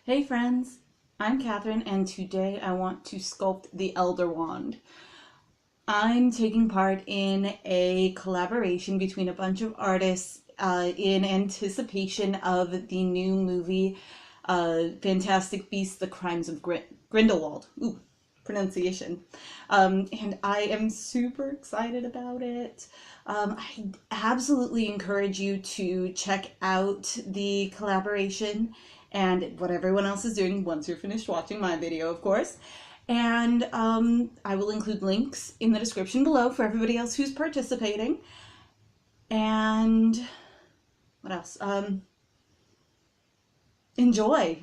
Hey friends, I'm Catherine and today I want to sculpt the Elder Wand. I'm taking part in a collaboration between a bunch of artists in anticipation of the new movie Fantastic Beasts: The Crimes of Grindelwald. Ooh, pronunciation. And I am super excited about it. I absolutely encourage you to check out the collaboration and what everyone else is doing once you're finished watching my video, of course. And I will include links in the description below for everybody else who's participating. And what else? Enjoy.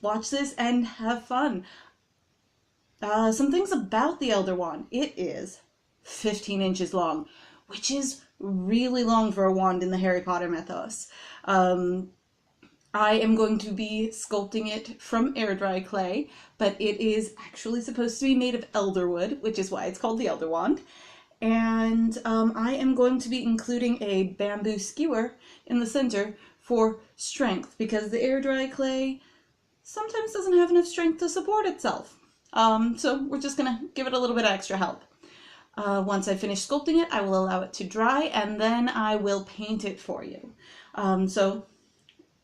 Watch this and have fun. Some things about the Elder Wand. It is 15 inches long, which is really long for a wand in the Harry Potter mythos. I am going to be sculpting it from air dry clay, but it is actually supposed to be made of elderwood, which is why it's called the Elder Wand. And I am going to be including a bamboo skewer in the center for strength, because the air dry clay sometimes doesn't have enough strength to support itself. So we're just gonna give it a little bit of extra help. Once I finish sculpting it, I will allow it to dry and then I will paint it for you. So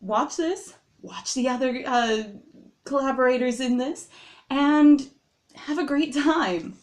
watch this, watch the other collaborators in this, and have a great time.